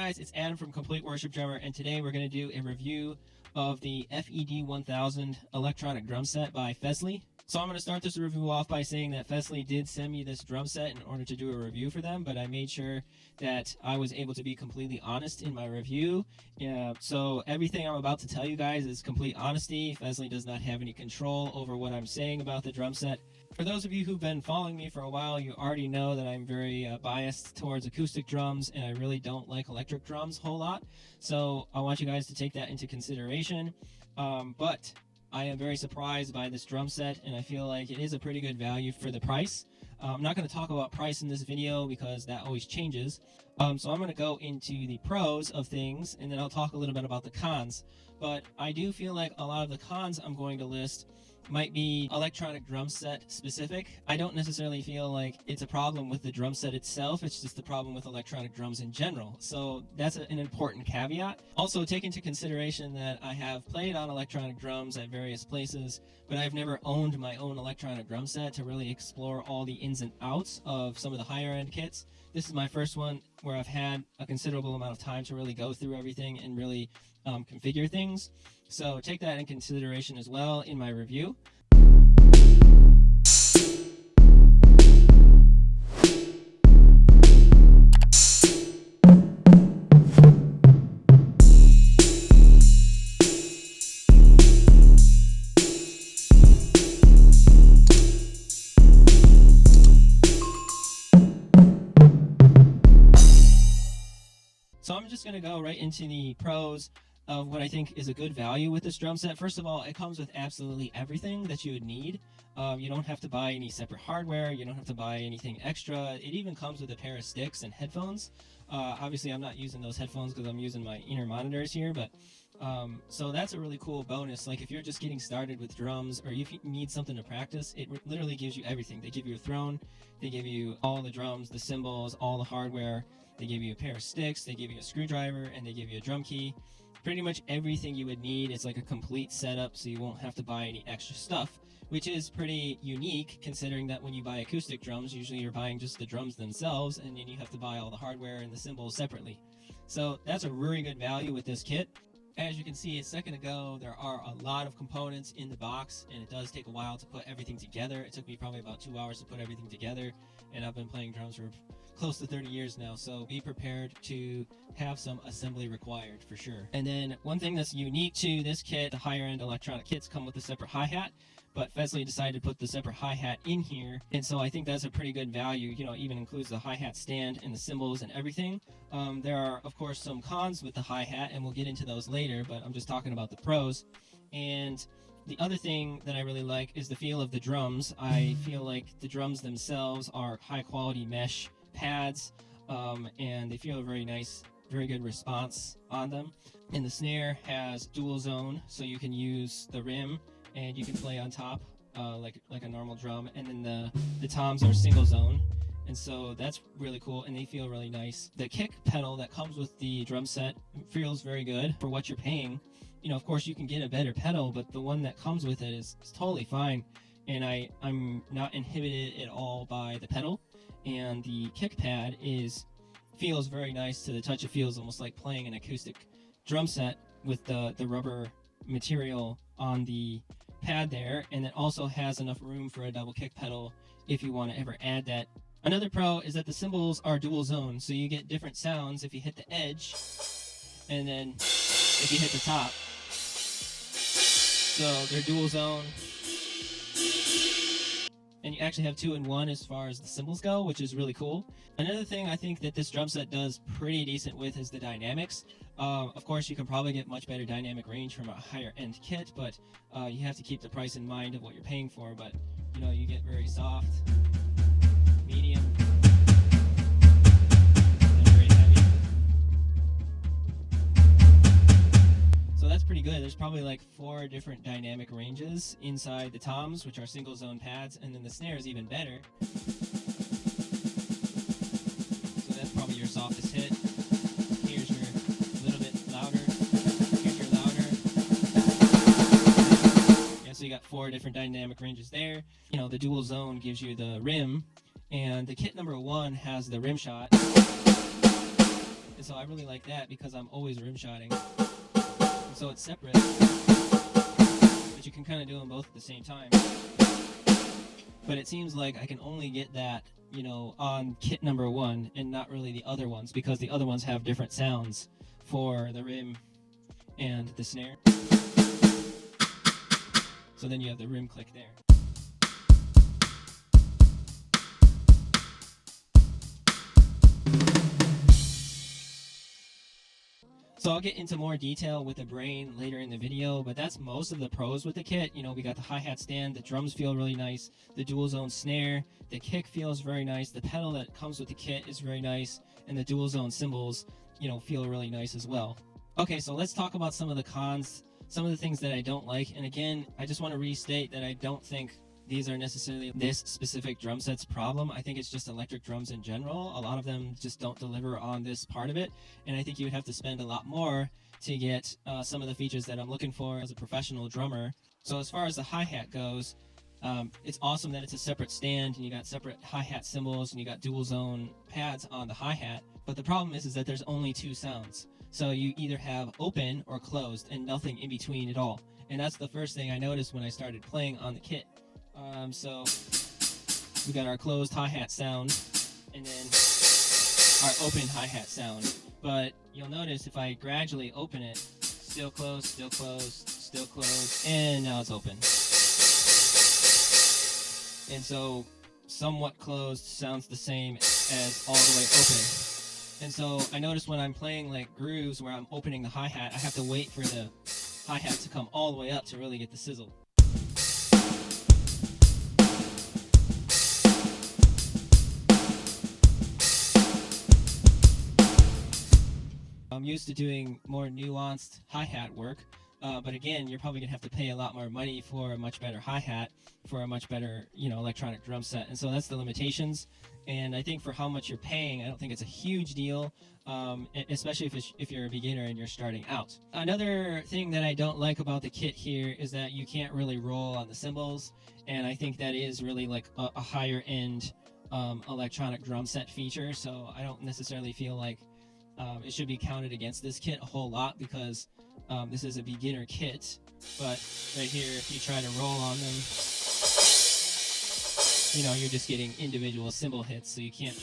guys, it's Adam from Complete Worship Drummer, and today we're going to do a review of the FED1000 electronic drum set by Fesley. So I'm going to start this review off by saying that Fesley did send me this drum set in order to do a review for them, but I made sure that I was able to be completely honest in my review. So everything I'm about to tell you guys is complete honesty. Fesley does not have any control over what I'm saying about the drum set. For those of you who've been following me for a while, you already know that I'm very biased towards acoustic drums, and I really don't like electric drums a whole lot. So I want you guys to take that into consideration. But I am very surprised by this drum set, and I feel like it is a pretty good value for the price. I'm not going to talk about price in this video because that always changes. So I'm going to go into the pros of things, and then I'll talk a little bit about the cons. But I do feel like a lot of the cons I'm going to list might be electronic drum set specific. I don't necessarily feel like it's a problem with the drum set itself, it's just the problem with electronic drums in general. So that's an important caveat. Also, take into consideration that I have played on electronic drums at various places, but I've never owned my own electronic drum set to really explore all the ins and outs of some of the higher end kits. This is my first one where I've had a considerable amount of time to really go through everything and really configure things. So take that in consideration as well in my review. So I'm just going to go right into the pros of what I think is a good value with this drum set. First of all, it comes with absolutely everything that you would need. You don't have to buy any separate hardware. You don't have to buy anything extra. It even comes with a pair of sticks and headphones. Obviously, I'm not using those headphones because I'm using my inner monitors here, but so that's a really cool bonus. Like if you're just getting started with drums, or if you need something to practice, it literally gives you everything. They give you a throne, they give you all the drums, the cymbals, all the hardware. They give you a pair of sticks, they give you a screwdriver, and they give you a drum key. Pretty much everything you would need. It's like a complete setup, so you won't have to buy any extra stuff, which is pretty unique considering that when you buy acoustic drums, usually you're buying just the drums themselves, and then you have to buy all the hardware and the cymbals separately. So that's a really good value with this kit. As you can see a second ago, there are a lot of components in the box, and it does take a while to put everything together. It took me probably about 2 hours to put everything together, and I've been playing drums for close to 30 years now, so be prepared to have some assembly required for sure. And then one thing that's unique to this kit, the higher end electronic kits come with a separate hi-hat, but Fesley decided to put the separate hi-hat in here, and so I think that's a pretty good value. You know, even includes the hi-hat stand and the cymbals and everything. There are of course some cons with the hi-hat, and we'll get into those later, but I'm just talking about the pros. And the other thing that I really like is the feel of the drums. I feel like the drums themselves are high quality mesh pads, and they feel very nice, very good response on them. And the snare has dual zone, so you can use the rim and you can play on top like a normal drum, and then the toms are single zone, and so that's really cool, and they feel really nice. The kick pedal that comes with the drum set feels very good for what you're paying. You know, of course you can get a better pedal, but the one that comes with it is totally fine, and I'm not inhibited at all by the pedal. And the kick pad feels very nice to the touch. It feels almost like playing an acoustic drum set with the rubber material on the pad there, and it also has enough room for a double kick pedal if you want to ever add that. Another pro is that the cymbals are dual zone, so you get different sounds if you hit the edge and then if you hit the top. So they're dual zone, and you actually have 2-in-1 as far as the cymbals go, which is really cool. Another thing I think that this drum set does pretty decent with is the dynamics. Of course, you can probably get much better dynamic range from a higher end kit, but you have to keep the price in mind of what you're paying for. But you know, you get very soft, medium, and very heavy. So that's pretty good. There's probably like 4 different dynamic ranges inside the toms, which are single zone pads, and then the snare is even better. So that's probably your softest hit. Here's your little bit louder. Here's your louder. Yeah, so you got 4 different dynamic ranges there. You know, the dual zone gives you the rim, and the kit number 1 has the rim shot. And so I really like that because I'm always rim shotting. And so it's separate, but you can kind of do them both at the same time. But it seems like I can only get that, you know, on kit number 1 and not really the other ones, because the other ones have different sounds for the rim and the snare. So then you have the rim click there. So I'll get into more detail with the brain later in the video, but that's most of the pros with the kit. You know, we got the hi-hat stand, the drums feel really nice, the dual zone snare, the kick feels very nice, the pedal that comes with the kit is very nice, and the dual zone cymbals, you know, feel really nice as well. Okay, so let's talk about some of the cons, some of the things that I don't like. And again, I just want to restate that I don't think these are necessarily this specific drum set's problem. I think it's just electric drums in general. A lot of them just don't deliver on this part of it, and I think you would have to spend a lot more to get some of the features that I'm looking for as a professional drummer. So as far as the hi-hat goes, it's awesome that it's a separate stand and you got separate hi-hat cymbals and you got dual zone pads on the hi-hat, but the problem is that there's only 2 sounds. So you either have open or closed and nothing in between at all. And that's the first thing I noticed when I started playing on the kit. So we got our closed hi-hat sound and then our open hi-hat sound. But you'll notice if I gradually open it, still closed, still closed, still closed, and now it's open. And so somewhat closed sounds the same as all the way open. And so I notice when I'm playing like grooves where I'm opening the hi-hat, I have to wait for the hi-hat to come all the way up to really get the sizzle. I'm used to doing more nuanced hi-hat work, but again, you're probably gonna have to pay a lot more money for a much better hi-hat, for a much better, you know, electronic drum set, and so that's the limitations. And I think for how much you're paying, I don't think it's a huge deal, especially if you're a beginner and you're starting out. Another thing that I don't like about the kit here is that you can't really roll on the cymbals, and I think that is really like a higher end electronic drum set feature, so I don't necessarily feel like it should be counted against this kit a whole lot, because this is a beginner kit. But right here, if you try to roll on them, you know, you're just getting individual cymbal hits, so you can't,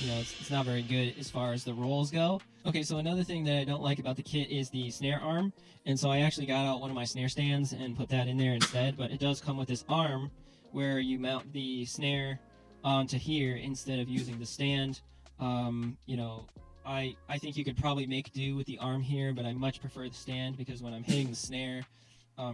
you know, it's not very good as far as the rolls go. Okay, so another thing that I don't like about the kit is the snare arm, and so I actually got out one of my snare stands and put that in there instead, but it does come with this arm where you mount the snare onto here instead of using the stand. You know, I think you could probably make do with the arm here, but I much prefer the stand, because when I'm hitting the snare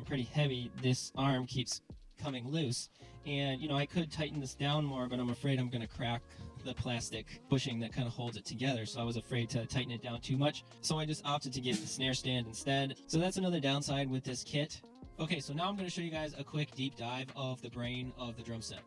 pretty heavy, this arm keeps coming loose. And, you know, I could tighten this down more, but I'm afraid I'm going to crack the plastic bushing that kind of holds it together, so I was afraid to tighten it down too much. So I just opted to get the snare stand instead. So that's another downside with this kit. Okay, so now I'm going to show you guys a quick deep dive of the brain of the drum set.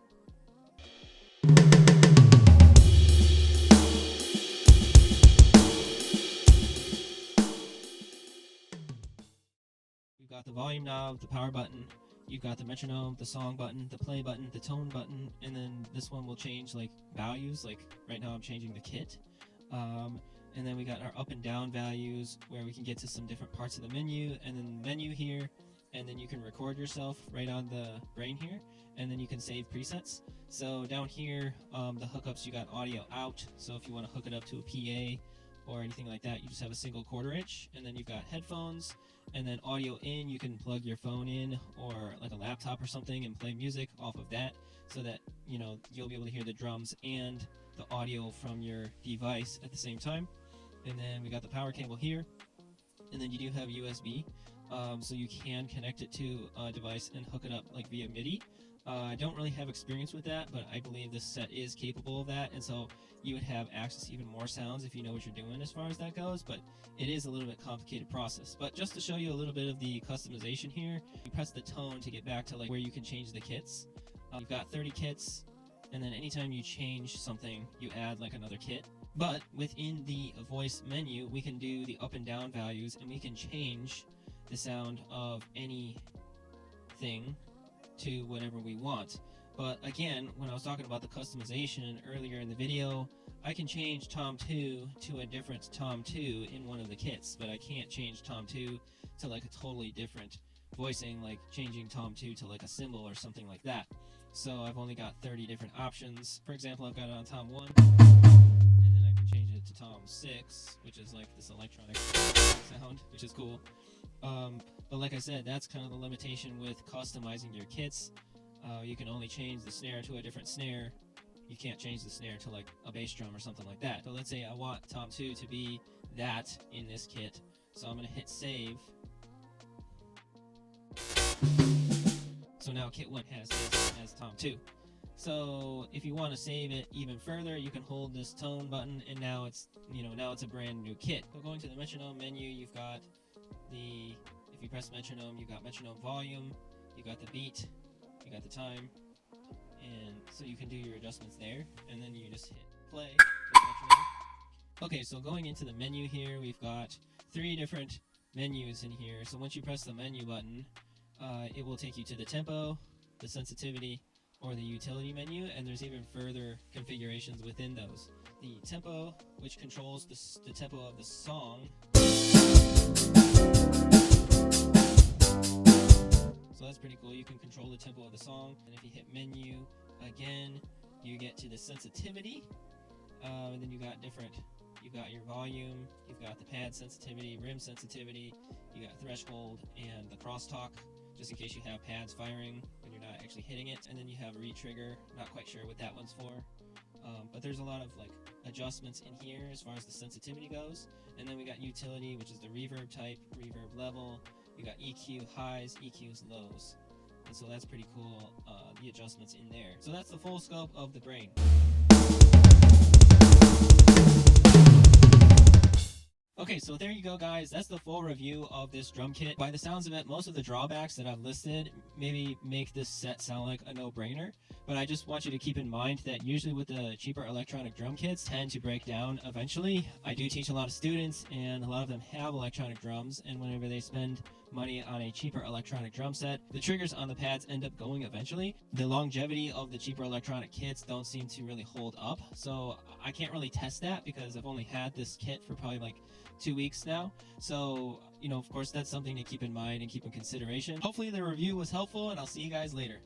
You've got the volume knob, the power button, you've got the metronome, the song button, the play button, the tone button, and then this one will change like values, like right now I'm changing the kit. And then we got our up and down values where we can get to some different parts of the menu, and then the menu here, and then you can record yourself right on the brain here, and then you can save presets. So down here, the hookups, you got audio out, so if you want to hook it up to a PA or anything like that, you just have a single 1/4 inch, and then you've got headphones, and then audio in, you can plug your phone in or like a laptop or something and play music off of that, so that, you know, you'll be able to hear the drums and the audio from your device at the same time. And then we got the power cable here, and then you do have USB, so you can connect it to a device and hook it up like via MIDI. I don't really have experience with that, but I believe this set is capable of that, and so you would have access to even more sounds if you know what you're doing as far as that goes, but it is a little bit complicated process. But just to show you a little bit of the customization here, you press the tone to get back to like where you can change the kits. You've got 30 kits, and then anytime you change something, you add like another kit. But within the voice menu, we can do the up and down values, and we can change the sound of anything to whatever we want. But again, when I was talking about the customization earlier in the video, I can change Tom 2 to a different Tom 2 in one of the kits, but I can't change Tom 2 to like a totally different voicing, like changing Tom 2 to like a symbol or something like that. So I've only got 30 different options. For example, I've got it on Tom 1, and then I can change it to Tom 6, which is like this electronic sound, which is cool. But like I said, that's kind of the limitation with customizing your kits. You can only change the snare to a different snare. You can't change the snare to like a bass drum or something like that. So let's say I want Tom 2 to be that in this kit. So I'm going to hit save. So now kit 1 has this as Tom 2. So if you want to save it even further, you can hold this tone button, and now it's, now it's a brand new kit. So going to the metronome menu, you've got if you press metronome, you've got metronome volume, you got the beat, you got the time, and so you can do your adjustments there, and then you just hit play for the metronome. Okay, so going into the menu here, we've got 3 different menus in here. So once you press the menu button, it will take you to the tempo, the sensitivity, or the utility menu, and there's even further configurations within those. The tempo, which controls the tempo of the song. So that's pretty cool. You can control the tempo of the song, and if you hit menu again, you get to the sensitivity, and then you've got your volume, you've got the pad sensitivity, rim sensitivity, you got threshold, and the crosstalk, just in case you have pads firing when you're not actually hitting it. And then you have re-trigger, not quite sure what that one's for. But there's a lot of like adjustments in here as far as the sensitivity goes. And then we got utility, which is the reverb type, reverb level. You got EQ highs, EQs lows. And so that's pretty cool, the adjustments in there. So that's the full scope of the Brain. Okay, so there you go, guys. That's the full review of this drum kit. By the sounds of it, most of the drawbacks that I've listed maybe make this set sound like a no-brainer, but I just want you to keep in mind that usually with the cheaper electronic drum kits tend to break down eventually. I do teach a lot of students, and a lot of them have electronic drums, and whenever they spend money on a cheaper electronic drum set, the triggers on the pads end up going eventually. The longevity of the cheaper electronic kits don't seem to really hold up, so I can't really test that because I've only had this kit for probably like 2 weeks now. So, of course, that's something to keep in mind and keep in consideration. Hopefully the review was helpful, and I'll see you guys later.